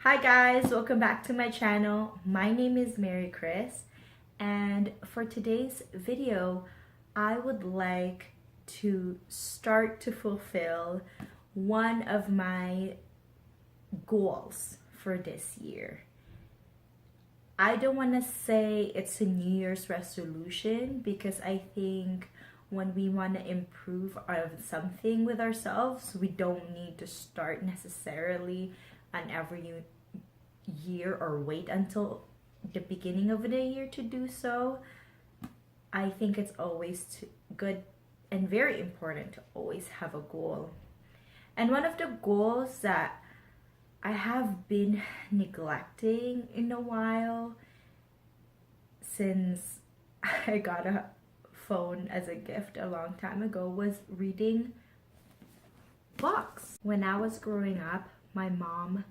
Hi guys, welcome back to my channel. My name is Mary Chris, and for today's video I would like to start to fulfill one of my goals for this year. I don't want to say it's a New Year's resolution because I think when we want to improve on something with ourselves, we don't need to start necessarily on every year or wait until the beginning of the year to do so. I think it's always good and very important to always have a goal. And one of the goals that I have been neglecting in a while since I got a phone as a gift a long time ago was reading books. When I was growing up, my mom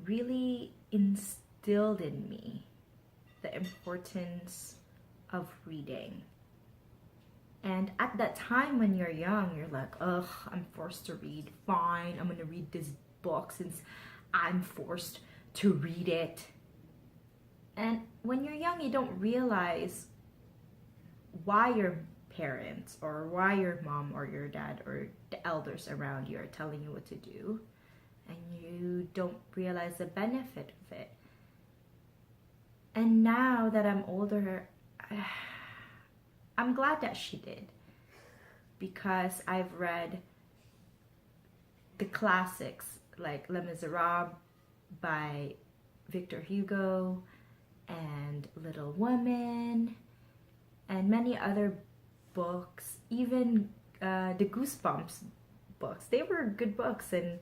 really instilled in me the importance of reading. And at that time when you're young, you're like, ugh, I'm forced to read. Fine, I'm gonna read this book since I'm forced to read it. And when you're young, you don't realize why your parents or why your mom or your dad or the elders around you are telling you what to do. And you don't realize the benefit of it. And now that I'm older, I'm glad that she did, because I've read the classics like Les Miserables by Victor Hugo and Little Women and many other books, even the Goosebumps books. They were good books, and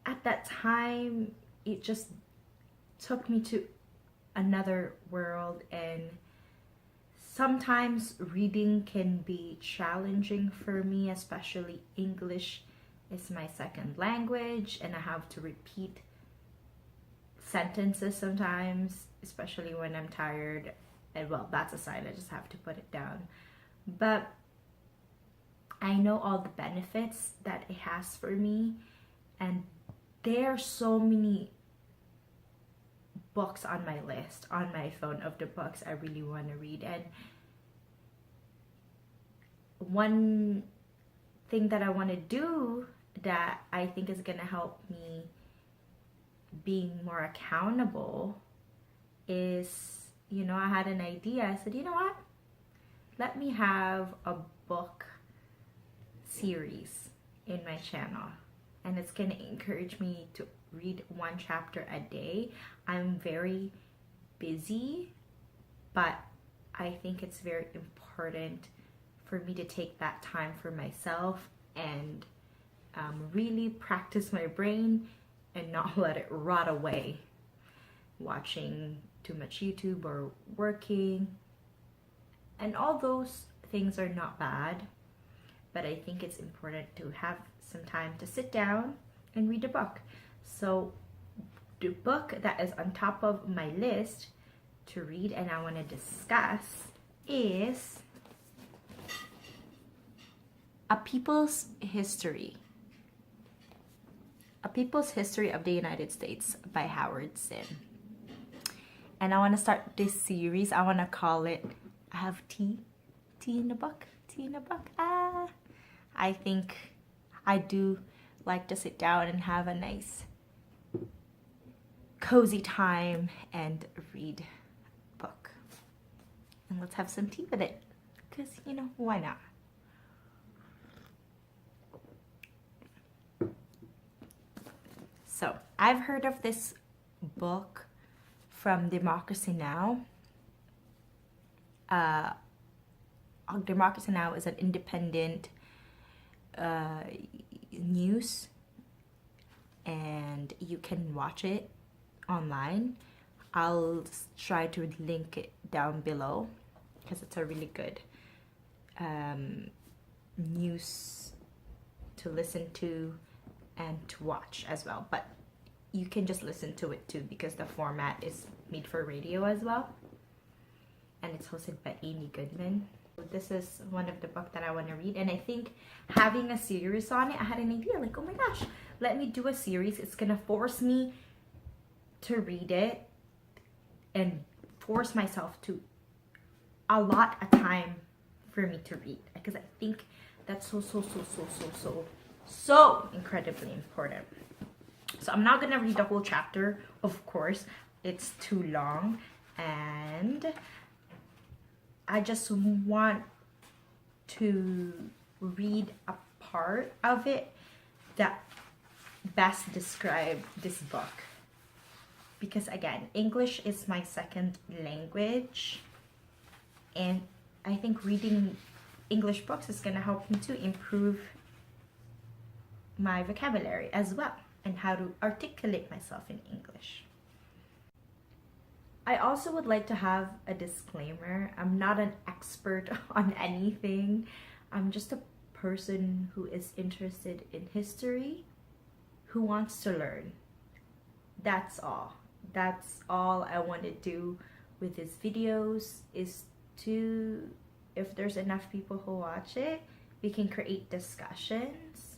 at that time it just took me to another world. And sometimes reading can be challenging for me, especially English is my second language and I have to repeat sentences sometimes, especially when I'm tired. And well, that's a sign, I just have to put it down. But I know all the benefits that it has for me, and there are so many books on my list on my phone of the books I really want to read. And one thing that I want to do that I think is going to help me being more accountable is, I had an idea. I said, you know what? Let me have a book series in my channel. And it's going to encourage me to read one chapter a day. I'm very busy, but I think it's very important for me to take that time for myself and really practice my brain and not let it rot away watching too much YouTube or working. And all those things are not bad, but I think it's important to have some time to sit down and read a book. So the book that is on top of my list to read and I want to discuss is A People's History. A People's History of the United States by Howard Zinn. And I want to start this series. I want to call it, I have tea in the book, I think I do like to sit down and have a nice cozy time and read a book. And let's have some tea with it, because why not? So I've heard of this book from Democracy Now! Democracy Now! Is an independent news, and you can watch it online. I'll try to link it down below because it's a really good news to listen to and to watch as well. But you can just listen to it too, because the format is made for radio as well, and it's hosted by Amy Goodman. This is one of the books that I want to read, and I think having a series on it, I had an idea like, oh my gosh, let me do a series. It's gonna force me to read it and force myself to allot a time for me to read, because I think that's so incredibly important. So I'm not gonna read the whole chapter, of course, it's too long, and I just want to read a part of it that best describe this book. Because again, English is my second language, and I think reading English books is gonna help me to improve my vocabulary as well, and how to articulate myself in English. I also would like to have a disclaimer. I'm not an expert on anything. I'm just a person who is interested in history, who wants to learn. That's all. That's all I want to do with these videos, is to, if there's enough people who watch it, we can create discussions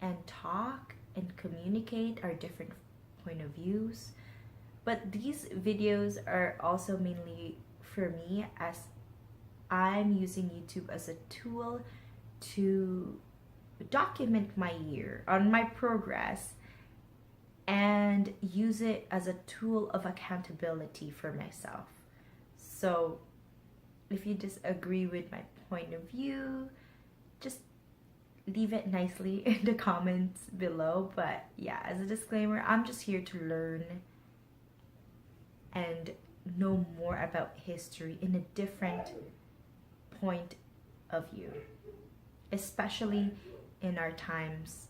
and talk and communicate our different point of views. But these videos are also mainly for me, as I'm using YouTube as a tool to document my year, on my progress, and use it as a tool of accountability for myself. So if you disagree with my point of view, just leave it nicely in the comments below. But yeah, as a disclaimer, I'm just here to learn and know more about history in a different point of view, especially in our times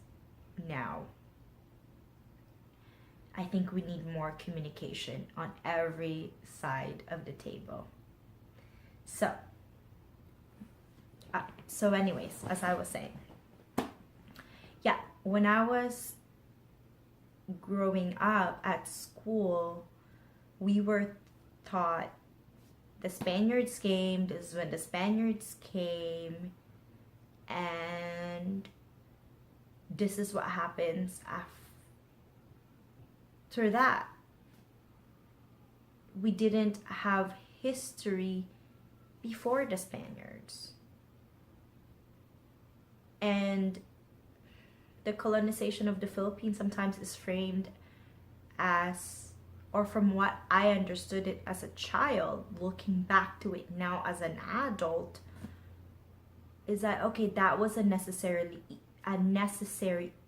now. I think we need more communication on every side of the table. So anyways, as I was saying, yeah, when I was growing up at school, we were taught the Spaniards came, this is when the Spaniards came, and this is what happens after that. We didn't have history before the Spaniards. And the colonization of the Philippines sometimes is framed as, or from what I understood it as a child, looking back to it now as an adult, is that, okay, that was a necessary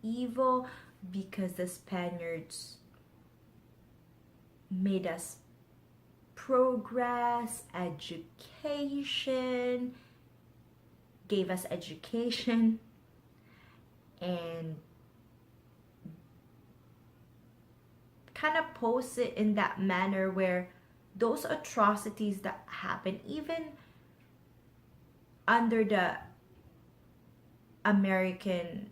evil, because the Spaniards made us progress, education, gave us education, and kind of post it in that manner where those atrocities that happen, even under the American,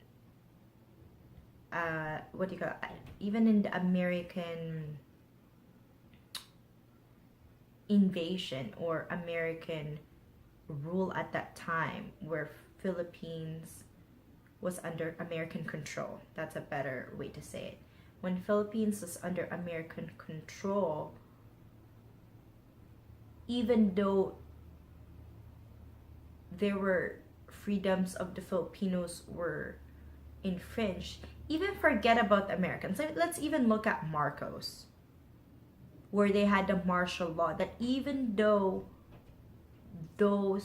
even in the American invasion or American rule at that time, where Philippines was under American control. That's a better way to say it. When Philippines was under American control, even though there were freedoms of the Filipinos were infringed, even forget about the Americans. Let's even look at Marcos, where they had the martial law, that even though there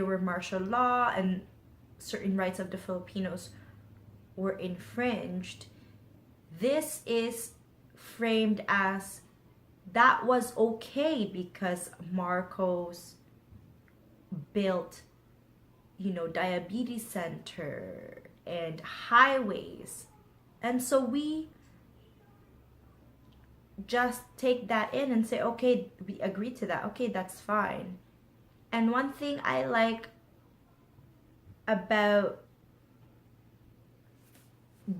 were martial law and certain rights of the Filipinos were infringed, this is framed as that was okay because Marcos built, diabetes center and highways. And so we just take that in and say, okay, we agree to that. Okay, that's fine. And one thing I like about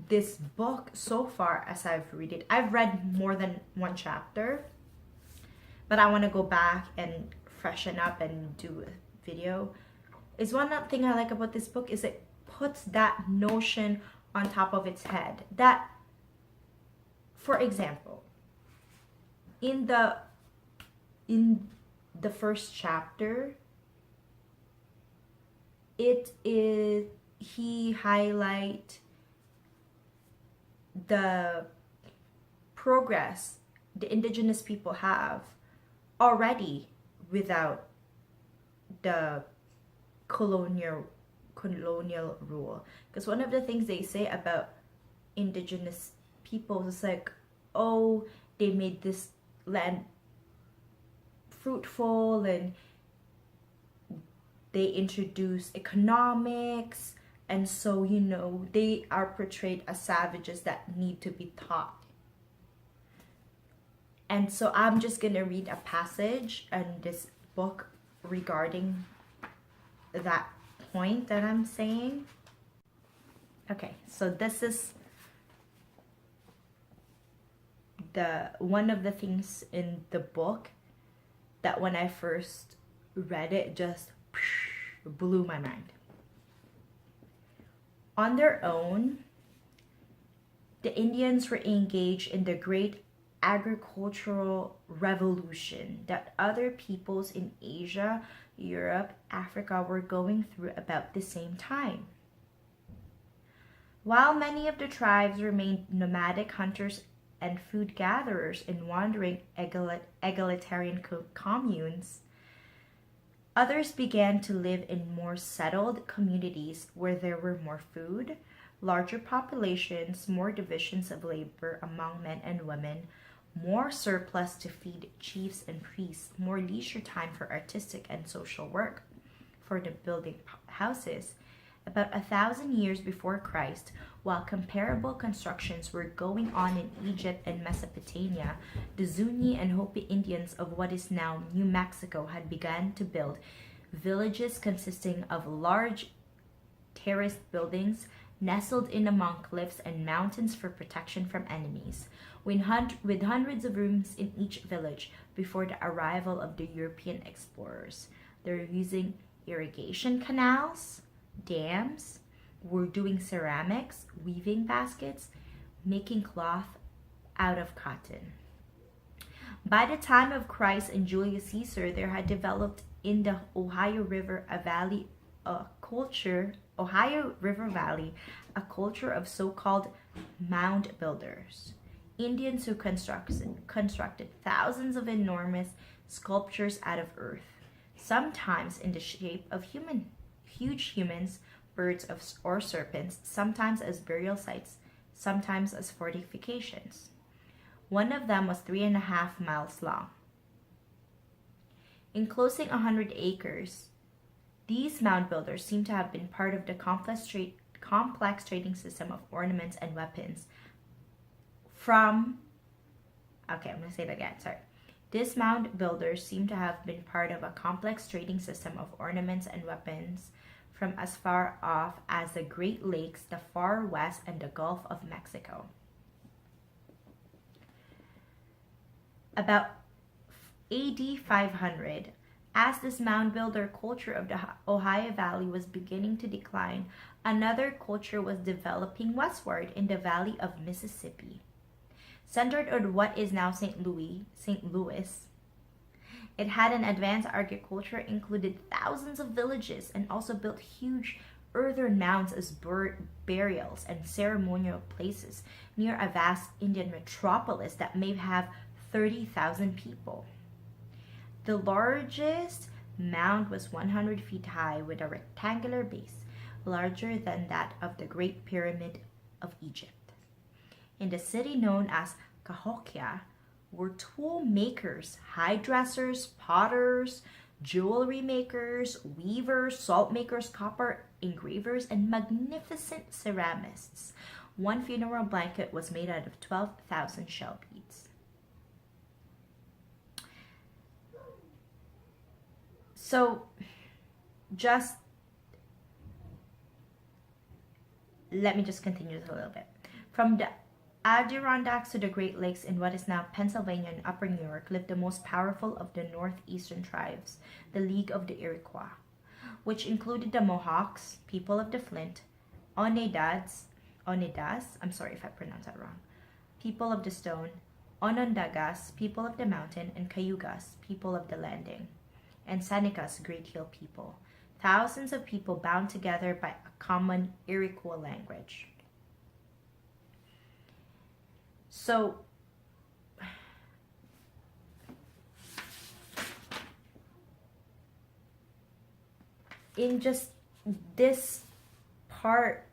this book so far, as I've read it, I've read more than one chapter, but I want to go back and freshen up and do a video, is one thing I like about this book is it puts that notion on top of its head, that for example, in the first chapter, he highlight the progress the indigenous people have already without the colonial rule. Because one of the things they say about indigenous people is like, oh, they made this land fruitful and they introduce economics, and so, you know, they are portrayed as savages that need to be taught. And so I'm just gonna read a passage in this book regarding that point that I'm saying. Okay, so this is one of the things in the book that when I first read it just blew my mind. On their own, the Indians were engaged in the great agricultural revolution that other peoples in Asia, Europe, Africa were going through about the same time. While many of the tribes remained nomadic hunters and food gatherers in wandering egalitarian communes, others began to live in more settled communities where there were more food, larger populations, more divisions of labor among men and women, more surplus to feed chiefs and priests, more leisure time for artistic and social work, for the building houses. About 1,000 years before Christ, while comparable constructions were going on in Egypt and Mesopotamia, the Zuni and Hopi Indians of what is now New Mexico had begun to build villages consisting of large terraced buildings nestled in among cliffs and mountains for protection from enemies, with hundreds of rooms in each village before the arrival of the European explorers. They were using irrigation canals, dams, were doing ceramics, weaving baskets, making cloth out of cotton. By the time of Christ and Julius Caesar, there had developed in the Ohio River Valley a culture of so-called mound builders, Indians who constructed thousands of enormous sculptures out of earth, sometimes in the shape of huge humans, birds or serpents, sometimes as burial sites, sometimes as fortifications. One of them was 3.5 miles long. Enclosing 100 acres, these mound builders seem to have been part of the complex trading system of ornaments and weapons This mound builders seem to have been part of a complex trading system of ornaments and weapons from as far off as the Great Lakes, the Far West, and the Gulf of Mexico. About AD 500, as this mound builder culture of the Ohio Valley was beginning to decline, another culture was developing westward in the valley of Mississippi. Centered on what is now St. Louis. It had an advanced agriculture, included thousands of villages, and also built huge earthen mounds as burials and ceremonial places near a vast Indian metropolis that may have 30,000 people. The largest mound was 100 feet high with a rectangular base, larger than that of the Great Pyramid of Egypt. In the city known as Cahokia were tool makers, hairdressers, potters, jewelry makers, weavers, salt makers, copper engravers, and magnificent ceramists. One funeral blanket was made out of 12,000 shell beads. So, let me just continue this a little bit. From the Adirondacks to the Great Lakes in what is now Pennsylvania and Upper New York lived the most powerful of the northeastern tribes, the League of the Iroquois, which included the Mohawks, people of the Flint, Oneidas, I'm sorry if I pronounced that wrong, people of the stone, Onondagas, people of the mountain, and Cayugas, people of the landing, and Senecas, great hill people. Thousands of people bound together by a common Iroquois language. So, in just this part,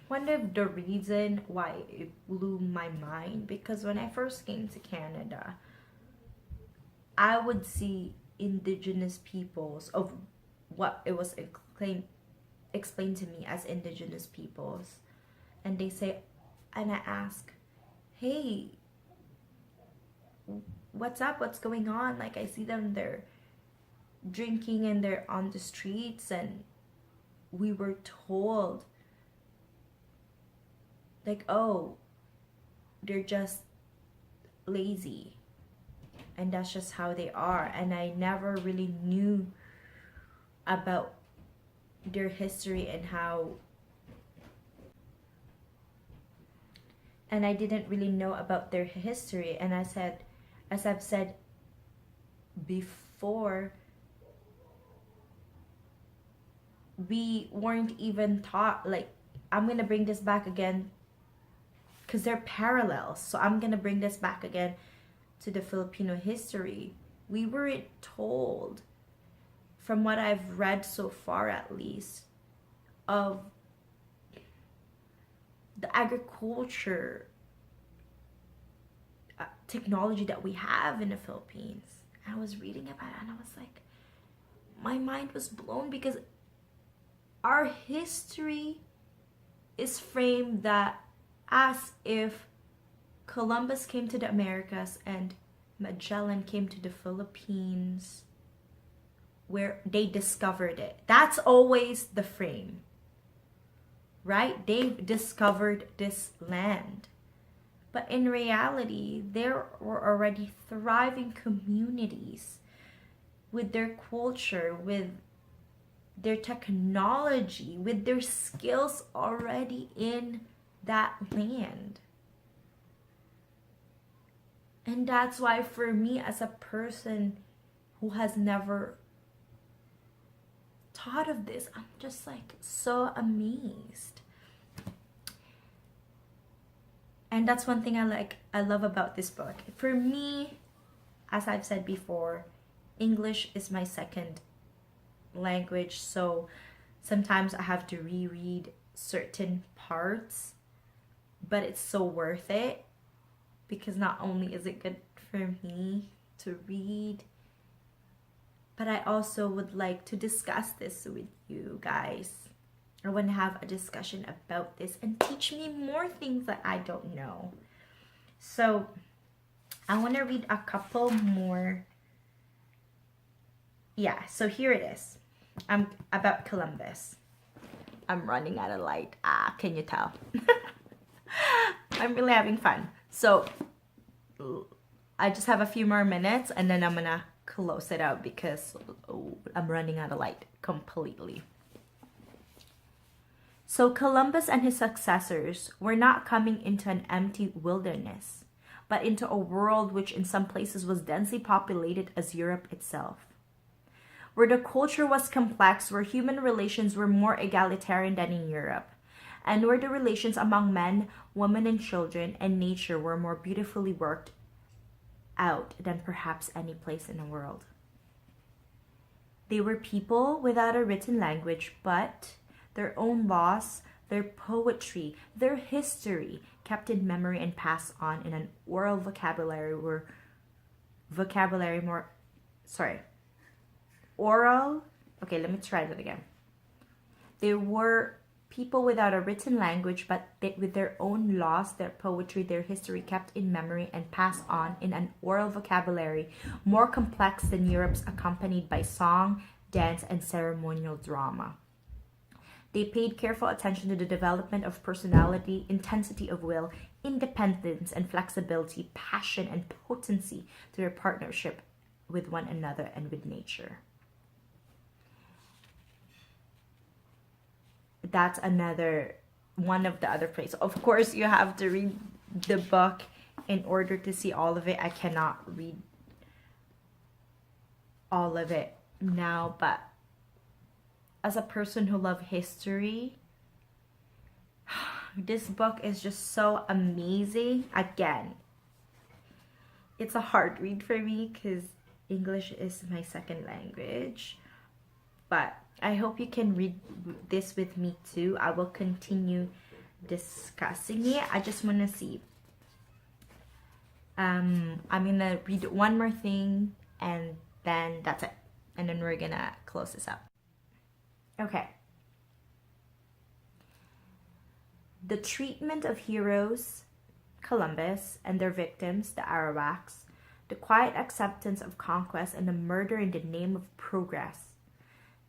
one of the reason why it blew my mind, because when I first came to Canada, I would see indigenous peoples of what it was explained to me as indigenous peoples, and they say, and I ask, hey, what's up, what's going on? Like, I see them, they're drinking and they're on the streets, and we were told, like, oh, they're just lazy and that's just how they are. And I never really knew about their history and how, and I didn't really know about their history. And I said, as I've said before, we weren't even taught, like, I'm gonna bring this back again because they're parallels, so I'm gonna bring this back again to the Filipino history. We weren't told, from what I've read so far at least, of the agriculture technology that we have in the Philippines. I was reading about it and I was like, my mind was blown, because our history is framed that as if Columbus came to the Americas and Magellan came to the Philippines, where they discovered it. That's always the frame, right? They discovered this land. But in reality, there were already thriving communities with their culture, with their technology, with their skills already in that land. And that's why, for me, as a person who has never thought of this, I'm just like so amazed. And that's one thing I love about this book. For me, as I've said before, English is my second language, so sometimes I have to reread certain parts, but it's so worth it, because not only is it good for me to read, but I also would like to discuss this with you guys. I want to have a discussion about this and teach me more things that I don't know. So I want to read a couple more. Yeah, so here it is. About Columbus. I'm running out of light. Can you tell? I'm really having fun. So I just have a few more minutes and then I'm gonna close it out because I'm running out of light completely. So Columbus and his successors were not coming into an empty wilderness, but into a world which in some places was densely populated as Europe itself. Where the culture was complex, where human relations were more egalitarian than in Europe, and where the relations among men, women, and children and nature were more beautifully worked out than perhaps any place in the world. They were people without a written language, but their own laws, their poetry, their history kept in memory and passed on in an oral vocabulary okay, let me try that again. They were people without a written language, but with their own laws, their poetry, their history kept in memory and passed on in an oral vocabulary more complex than Europe's, accompanied by song, dance, and ceremonial drama. They paid careful attention to the development of personality, intensity of will, independence and flexibility, passion and potency to their partnership with one another and with nature. That's another one of the other places. Of course, you have to read the book in order to see all of it. I cannot read all of it now, but as a person who loves history, this book is just so amazing. Again, it's a hard read for me because English is my second language, but I hope you can read this with me too. I will continue discussing it. I just want to see. I'm gonna read one more thing and then that's it. And then we're gonna close this up. Okay. The treatment of heroes, Columbus, and their victims, the Arawaks, the quiet acceptance of conquest, and the murder in the name of progress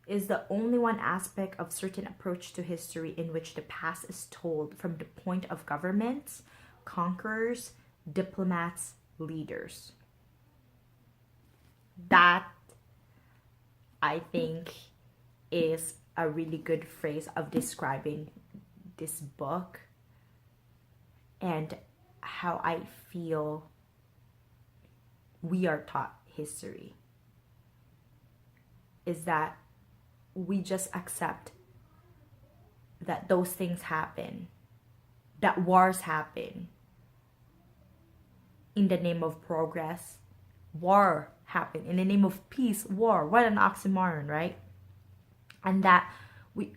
is the only one aspect of certain approach to history in which the past is told from the point of governments, conquerors, diplomats, leaders. That, I think, is a really good phrase of describing this book and how I feel we are taught history. Is that we just accept that those things happen, that wars happen in the name of progress. War happened in the name of peace. War, what an oxymoron, right? And that we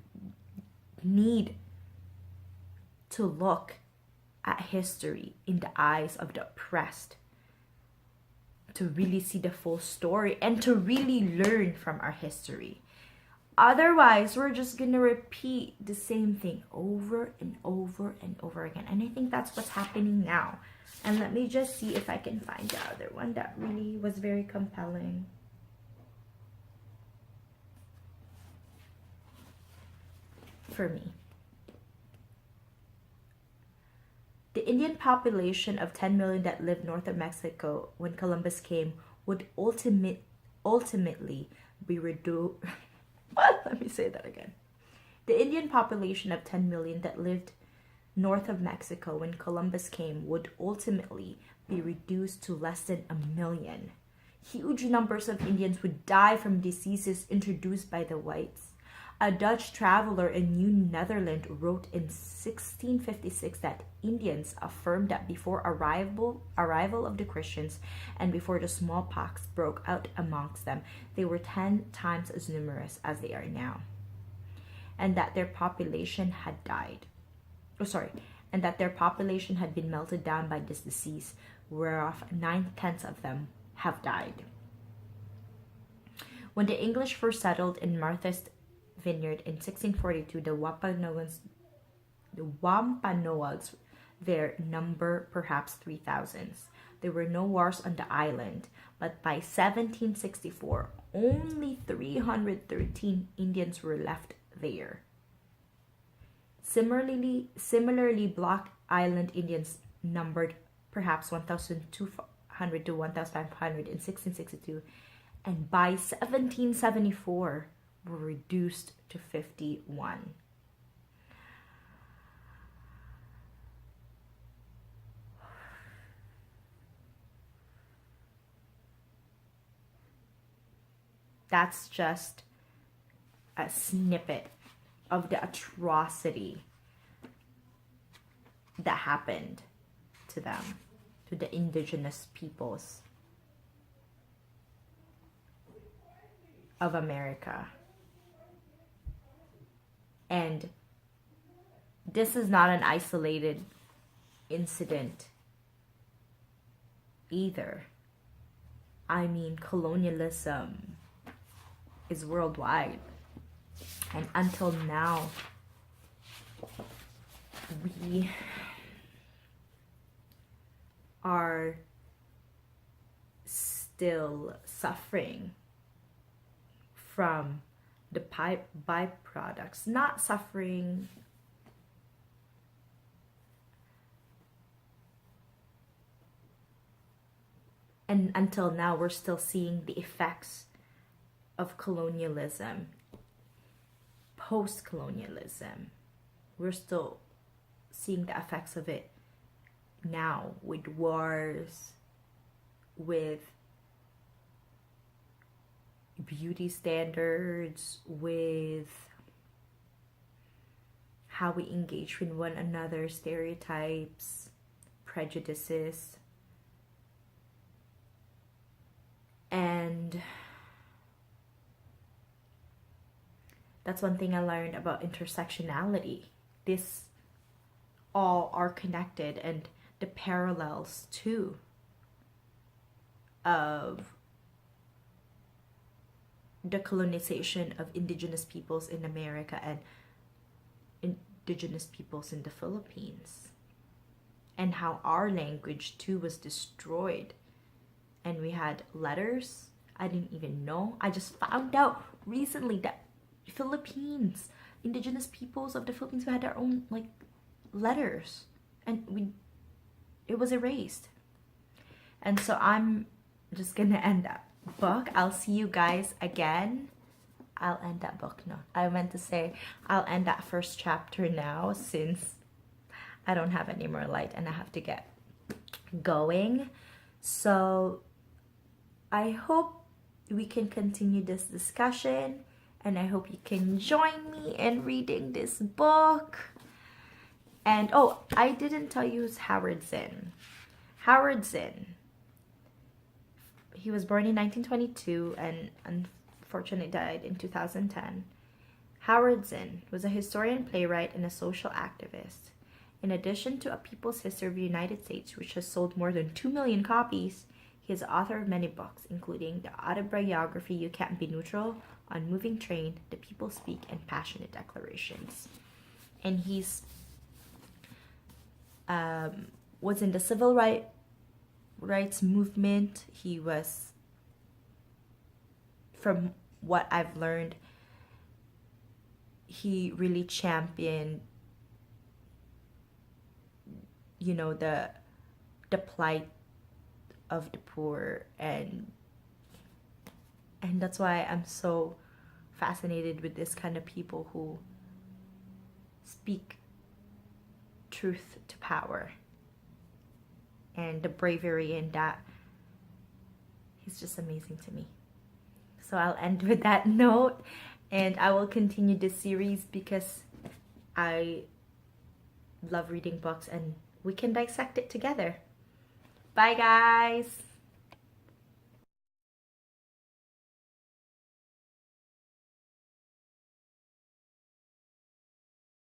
need to look at history in the eyes of the oppressed to really see the full story and to really learn from our history. Otherwise, we're just gonna repeat the same thing over and over and over again. And I think that's what's happening now. And let me just see if I can find the other one that really was very compelling. For me. The Indian population of 10 million that lived north of Mexico when Columbus came would ultimately be reduced. Let me say that again. The Indian population of 10 million that lived north of Mexico when Columbus came would ultimately be reduced to less than 1 million. Huge numbers of Indians would die from diseases introduced by the whites. A Dutch traveler in New Netherland wrote in 1656 that Indians affirmed that before arrival of the Christians and before the smallpox broke out amongst them, they were 10 times as numerous as they are now, and that their population had died. And that their population had been melted down by this disease, whereof 9/10 of them have died. When the English first settled in Martha's Vineyard in 1642, the Wampanoags there number perhaps 3,000. There were no wars on the island, but by 1764, only 313 Indians were left there. Similarly, Block Island Indians numbered perhaps 1,200 to 1,500 in 1662, and by 1774 were reduced to 51. That's just a snippet of the atrocity that happened to them, to the indigenous peoples of America. And this is not an isolated incident either. I mean, colonialism is worldwide. And until now, we are still suffering from the byproducts, not suffering and until now we're still seeing the effects of colonialism, post-colonialism. We're still seeing the effects of it now with wars, with beauty standards, with how we engage with one another, stereotypes, prejudices. And that's one thing I learned about intersectionality. This all are connected, and the parallels too of the colonization of indigenous peoples in America and indigenous peoples in the Philippines, and how our language too was destroyed. And we had letters I didn't even know. I just found out recently that Philippines, indigenous peoples of the Philippines, we had our own like letters, and it was erased. And so I'm just gonna end that book. I'll see you guys again. I'll end that book. No, I meant to say I'll end that first chapter now, since I don't have any more light and I have to get going. So I hope we can continue this discussion, and I hope you can join me in reading this book. And oh, I didn't tell you who's Howard Zinn. Howard Zinn. He was born in 1922 and unfortunately died in 2010. Howard Zinn was a historian, playwright, and a social activist. In addition to A People's History of the United States, which has sold more than 2 million copies, he is the author of many books, including the autobiography You Can't Be Neutral, On Moving Train, The People Speak, and Passionate Declarations. And he's was in the civil rights movement. He was, from what I've learned, he really championed, you know, the plight of the poor, and that's why I'm so fascinated with this kind of people who speak truth to power, and the bravery in that. He's just amazing to me. So I'll end with that note, and I will continue this series because I love reading books and we can dissect it together. Bye guys!